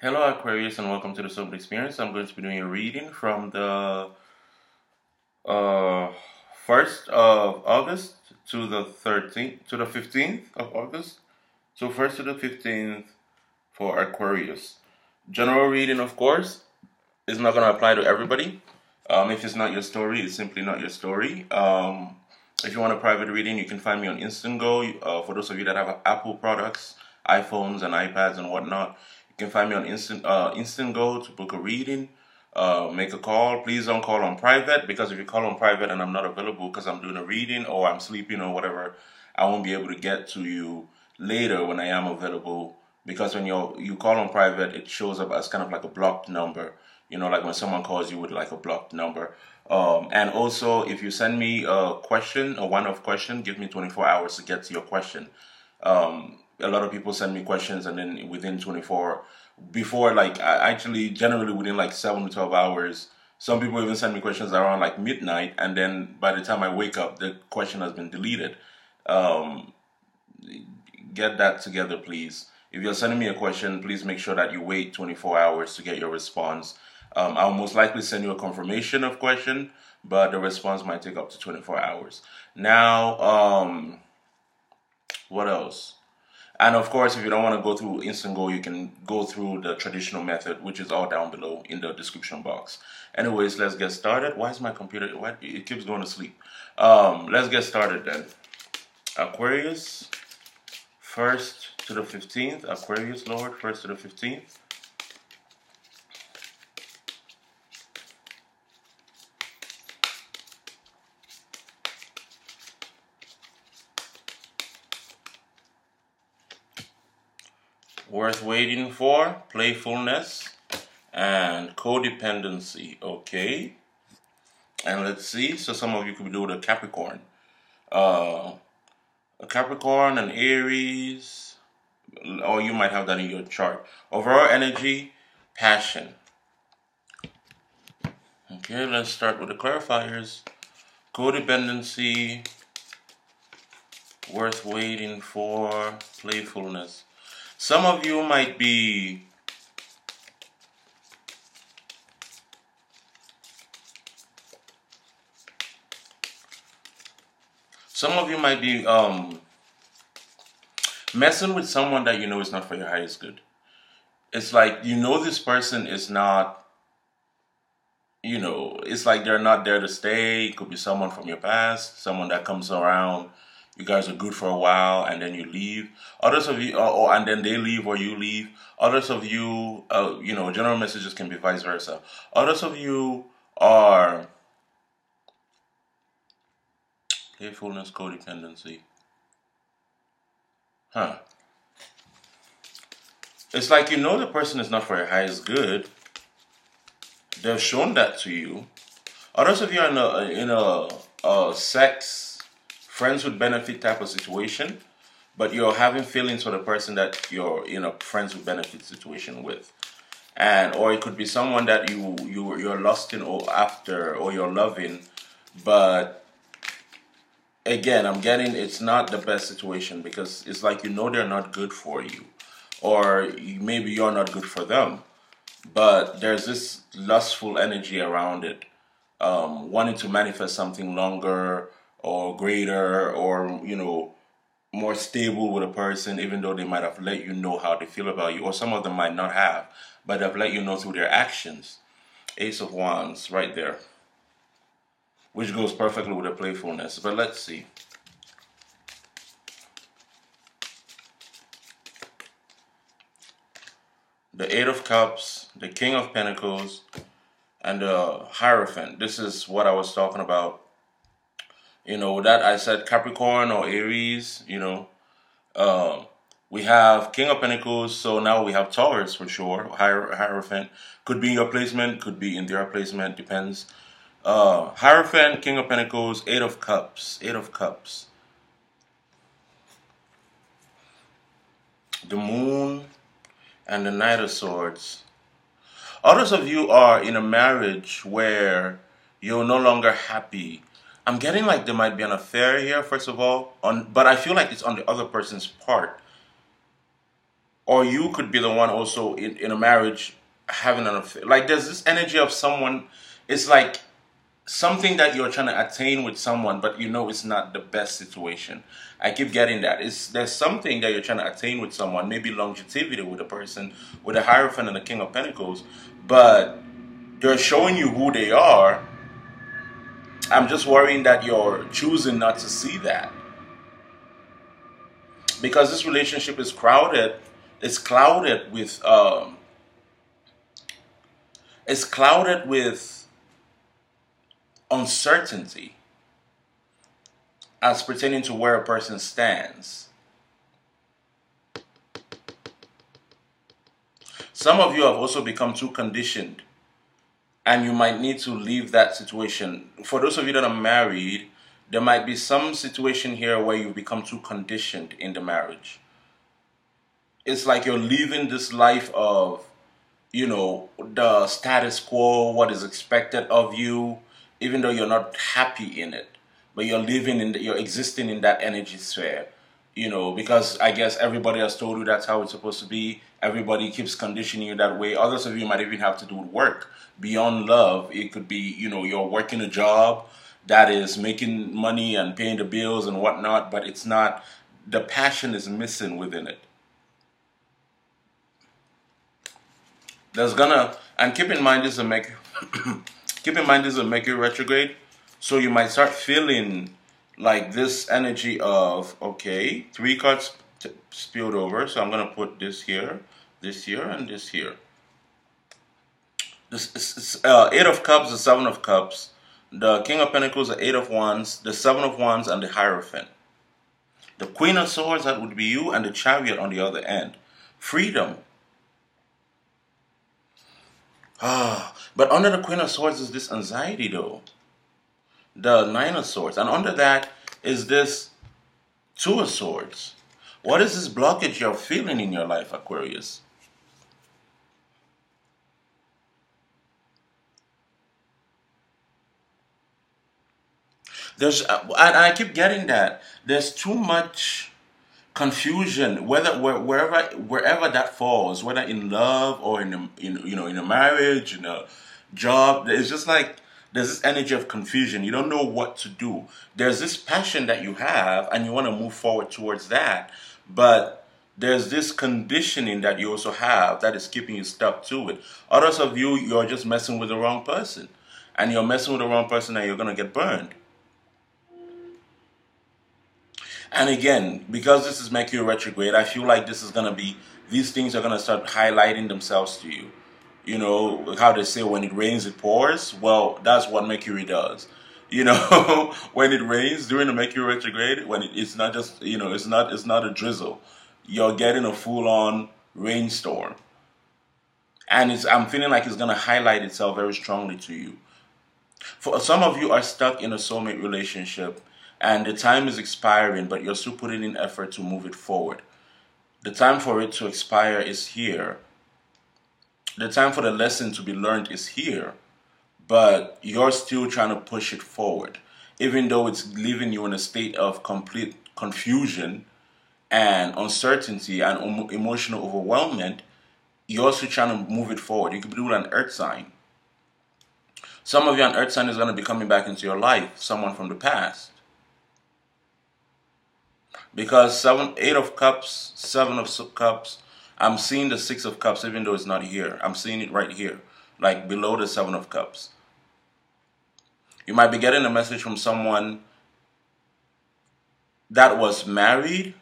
Hello Aquarius and welcome to the Soap Experience. I'm going to be doing a reading from the uh, 1st of August to the 13th to the 15th of August. So 1st to the 15th for Aquarius. General reading, of course, is not going to apply to everybody. If it's not your story, it's simply not your story. If you want a private reading, you can find me on Instant Go. For those of you that have Apple products, iPhones and iPads and whatnot, you can find me on Instant Go to book a reading. Make a call. Please don't call on private, because if you call on private and I'm not available because I'm doing a reading or I'm sleeping or whatever, I won't be able to get to you later when I am available. Because when you call on private, it shows up as kind of like a blocked number. You know, like when someone calls you with like a blocked number. And also, if you send me a question, a one-off question, give me 24 hours to get to your question. A lot of people send me questions and then within 24, before like, actually generally within like 7 to 12 hours, some people even send me questions around like midnight, and then by the time I wake up, the question has been deleted. Um, get that together, please. If you're sending me a question, please make sure that you wait 24 hours to get your response. I'll most likely send you a confirmation of question, but the response might take up to 24 hours. Now, what else? And of course, if you don't want to go through Instant Go, you can go through the traditional method, which is all down below in the description box. Anyways, let's get started. Why is my computer, why, it keeps going to sleep. Let's get started then. Aquarius, 1st to the 15th. Aquarius, Lord, 1st to the 15th. Worth waiting for, playfulness, and codependency. Okay. And let's see. So some of you could do the Capricorn. A Capricorn and Aries, or you might have that in your chart. Overall energy, passion. Okay, let's start with the clarifiers. Codependency, worth waiting for, playfulness. Some of you might be messing with someone that you know is not for your highest good. It's like, you know, this person is not, you know, it's like they're not there to stay. It could be someone from your past, someone that comes around. You guys are good for a while and then you leave. Others of you, and then they leave or you leave. Others of you, you know, general messages can be vice versa. Others of you are playfulness, codependency. Huh. It's like, you know, the person is not for your highest good. They've shown that to you. Others of you are in a sex, friends with benefit type of situation, but you're having feelings for the person that you're in a friends with benefit situation with. And or it could be someone that you're lusting or after, or you're loving, but again, I'm getting it's not the best situation, because it's like, you know, they're not good for you, or maybe you're not good for them, but there's this lustful energy around it, wanting to manifest something longer or greater, or, you know, more stable with a person, even though they might have let you know how they feel about you, or some of them might not have, but they've let you know through their actions. Ace of Wands right there, which goes perfectly with the playfulness. But let's see. The Eight of Cups, the King of Pentacles, and the Hierophant. This is what I was talking about. You know, that I said Capricorn or Aries, you know. We have King of Pentacles, so now we have Taurus for sure. Hierophant could be in your placement, could be in their placement, depends. Hierophant, King of Pentacles, Eight of Cups, Eight of Cups. The Moon and the Knight of Swords. Others of you are in a marriage where you're no longer happy. I'm getting like there might be an affair here, first of all, but I feel like it's on the other person's part. or you could be the one also in a marriage having an affair. Like there's this energy of someone. It's like something that you're trying to attain with someone, but you know it's not the best situation. I keep getting that. There's something that you're trying to attain with someone, maybe longevity with a person, with a Hierophant and a King of Pentacles, but they're showing you who they are. I'm just worrying that you're choosing not to see that. Because this relationship is crowded, it's clouded with uncertainty as pertaining to where a person stands. Some of you have also become too conditioned, and you might need to leave that situation. For those of you that are married, there might be some situation here where you've become too conditioned in the marriage. It's like you're leaving this life of, the status quo, what is expected of you, even though you're not happy in it. But you're you're existing in that energy sphere. Because I guess everybody has told you that's how it's supposed to be. Everybody keeps conditioning you that way. Others of you might even have to do work beyond love. It could be, you're working a job that is making money and paying the bills and whatnot, but it's not, the passion is missing within it. And keep in mind this is a Mercury, keep in mind this is a Mercury retrograde, so you might start feeling like this energy of, okay, 3 cards spilled over, so I'm gonna put this here, and this here. This is 8 of Cups, the 7 of Cups, the King of Pentacles, the 8 of Wands, the 7 of Wands, and the Hierophant. The Queen of Swords, that would be you, and the Chariot on the other end. Freedom. But under the Queen of Swords is this anxiety though. The 9 of Swords. And under that is this 2 of Swords. What is this blockage you're feeling in your life, Aquarius? And I keep getting that. There's too much confusion, wherever that falls, whether in love or in a marriage, in a job. It's just like there's this energy of confusion. You don't know what to do. There's this passion that you have, and you want to move forward towards that, but there's this conditioning that you also have that is keeping you stuck to it. Others of you, you're just messing with the wrong person, and you're messing with the wrong person, and you're gonna get burned. And again, because this is Mercury retrograde, I feel like these things are going to start highlighting themselves to you. You know, how they say when it rains, it pours. Well, that's what Mercury does. When it rains during the Mercury retrograde, when it's not just, it's not a drizzle. You're getting a full-on rainstorm. And I'm feeling like it's going to highlight itself very strongly to you. For some of you are stuck in a soulmate relationship, and the time is expiring, but you're still putting in effort to move it forward. The time for it to expire is here. The time for the lesson to be learned is here, but you're still trying to push it forward. Even though it's leaving you in a state of complete confusion and uncertainty and emotional overwhelmment, you're also trying to move it forward. You could do an earth sign. Some of you, an earth sign is going to be coming back into your life, someone from the past. Because 8 of Cups, 7 of Cups, I'm seeing the 6 of Cups even though it's not here. I'm seeing it right here, like below the 7 of Cups. You might be getting a message from someone that was married,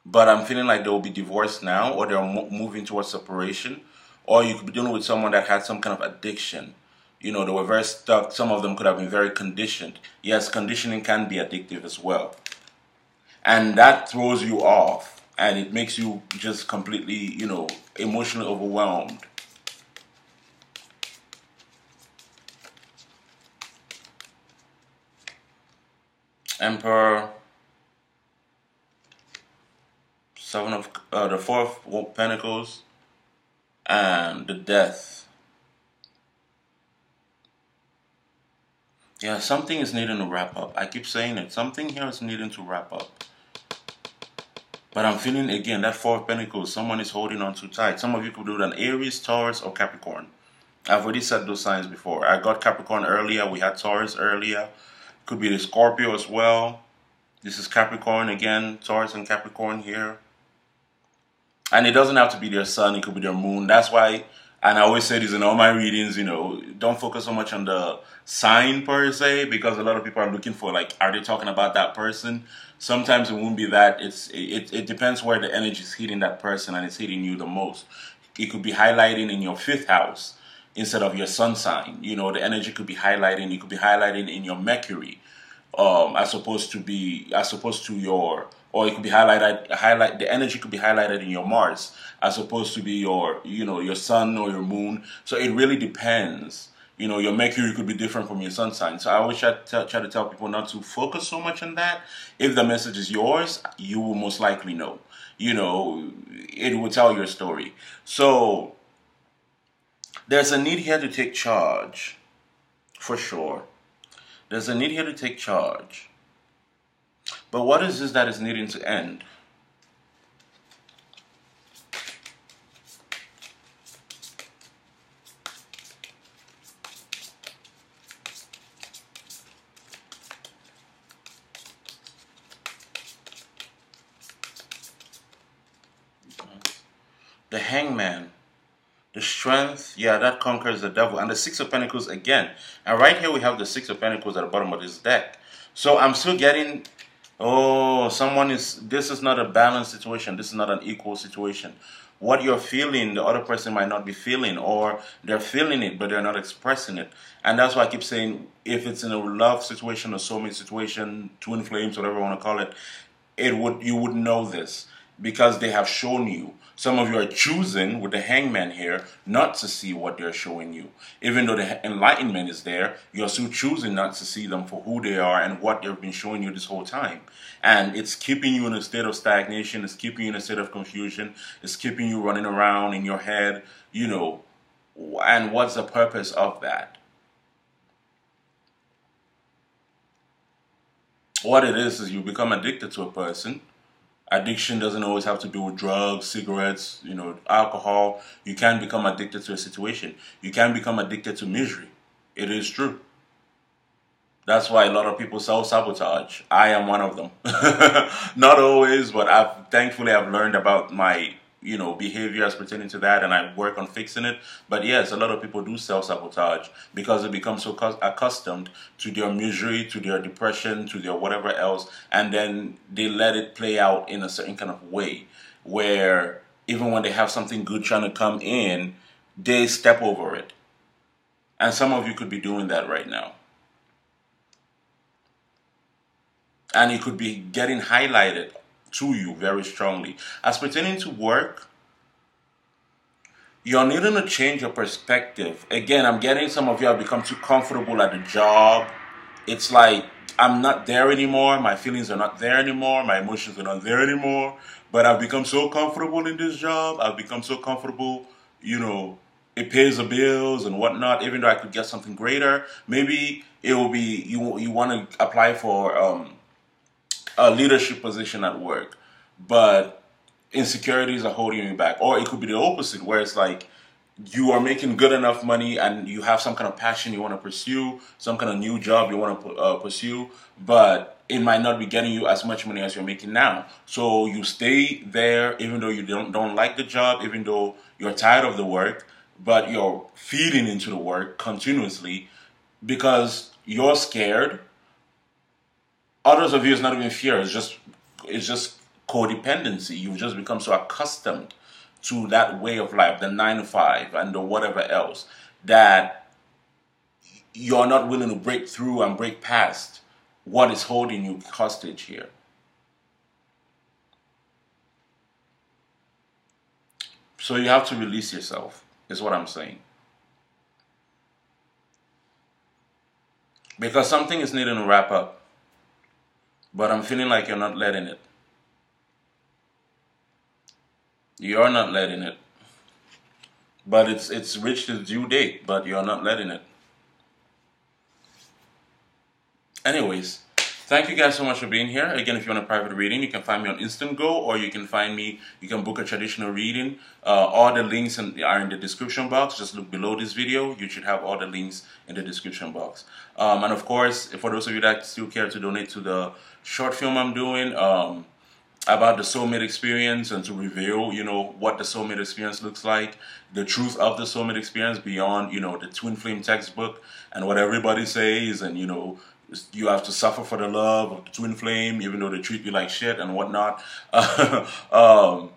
but I'm feeling like they will be divorced now, or they're moving towards separation. Or you could be dealing with someone that had some kind of addiction. They were very stuck. Some of them could have been very conditioned. Yes, conditioning can be addictive as well. And that throws you off, and it makes you just completely, emotionally overwhelmed. Emperor, the 4 of Pentacles, and the Death. Yeah, something is needing to wrap up. I keep saying it. Something here is needing to wrap up. But I'm feeling again that Four of Pentacles, someone is holding on too tight. Some of you could do it on Aries, Taurus, or Capricorn. I've already said those signs before. I got Capricorn earlier. We had Taurus earlier. Could be the Scorpio as well. This is Capricorn again. Taurus and Capricorn here. And it doesn't have to be their sun. It could be their moon. That's why, and I always say this in all my readings, you know, don't focus so much on the sign per se, because a lot of people are looking for, like, are they talking about that person? Sometimes it won't be that. It depends where the energy is hitting that person, and it's hitting you the most. It could be highlighting in your 5th house instead of your sun sign. You know, the energy could be highlighting. It could be highlighting in your Mercury, as opposed to your, or it could be the energy could be highlighted in your Mars, as opposed to be your, you know, your sun or your moon. So it really depends. You know, your Mercury could be different from your sun sign. So I always try to tell people not to focus so much on that. If the message is yours, you will most likely know. You know, it will tell your story. So there's a need here to take charge, for sure. There's a need here to take charge. But what is this that is needing to end? The Hangman. The Strength, yeah, that conquers the devil. And the Six of Pentacles again. And right here we have the Six of Pentacles at the bottom of this deck. So I'm still getting, oh, this is not a balanced situation. This is not an equal situation. What you're feeling, the other person might not be feeling, or they're feeling it, but they're not expressing it. And that's why I keep saying, if it's in a love situation, a soulmate situation, twin flames, whatever you want to call it, you would know this, because they have shown you. Some of you are choosing, with the Hangman here, not to see what they're showing you. Even though the enlightenment is there, you're still choosing not to see them for who they are and what they've been showing you this whole time. And it's keeping you in a state of stagnation. It's keeping you in a state of confusion. It's keeping you running around in your head, you know. And what's the purpose of that? What it is you become addicted to a person. Addiction doesn't always have to do with drugs, cigarettes, you know, alcohol. You can become addicted to a situation. You can become addicted to misery. It is true. That's why a lot of people self-sabotage. I am one of them. Not always, but thankfully I've learned about my, you know, behavior as pertaining to that, and I work on fixing it. But yes, a lot of people do self-sabotage because they become so accustomed to their misery, to their depression, to their whatever else, and then they let it play out in a certain kind of way where even when they have something good trying to come in, they step over it. And some of you could be doing that right now. And it could be getting highlighted to you very strongly. As pertaining to work, you're needing to change your perspective. Again, I'm getting some of you have become too comfortable at the job. It's like, I'm not there anymore. My feelings are not there anymore. My emotions are not there anymore. But I've become so comfortable in this job. I've become so comfortable, you know, it pays the bills and whatnot, even though I could get something greater. Maybe it will be, you want to apply for a leadership position at work, but insecurities are holding you back. Or it could be the opposite, where it's like you are making good enough money and you have some kind of passion you want to pursue, some kind of new job you want to pursue, but it might not be getting you as much money as you're making now. So you stay there even though you don't like the job, even though you're tired of the work, but you're feeding into the work continuously because you're scared. Others of you, it's not even fear, it's just codependency. You've just become so accustomed to that way of life, the 9 to 5 and the whatever else, that you're not willing to break through and break past what is holding you hostage here. So you have to release yourself, is what I'm saying. Because something is needing to wrap up. But I'm feeling like you're not letting it. You're not letting it. But it's reached its due date, but you're not letting it. Anyways, Thank you guys so much for being here. Again, if you want a private reading, you can find me on Instant Go, or you can find me, you can book a traditional reading. All the links are in the description box. Just look below this video. You should have all the links in the description box. And of course, for those of you that still care to donate to the short film I'm doing about the soulmate experience, and to reveal, you know, what the soulmate experience looks like, the truth of the soulmate experience beyond, you know, the twin flame textbook and what everybody says, and, you know, you have to suffer for the love of the twin flame, even though they treat you like shit and whatnot. For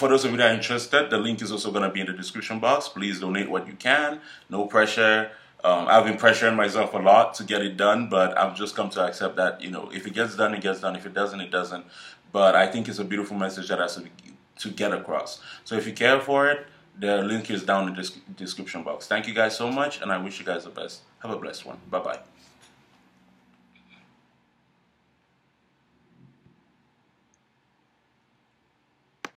those of you that are interested, the link is also going to be in the description box. Please donate what you can. No pressure. I've been pressuring myself a lot to get it done, but I've just come to accept that, you know, if it gets done, it gets done. If it doesn't, it doesn't. But I think it's a beautiful message that has to get across. So if you care for it, the link is down in the description box. Thank you guys so much, and I wish you guys the best. Have a blessed one. Bye-bye.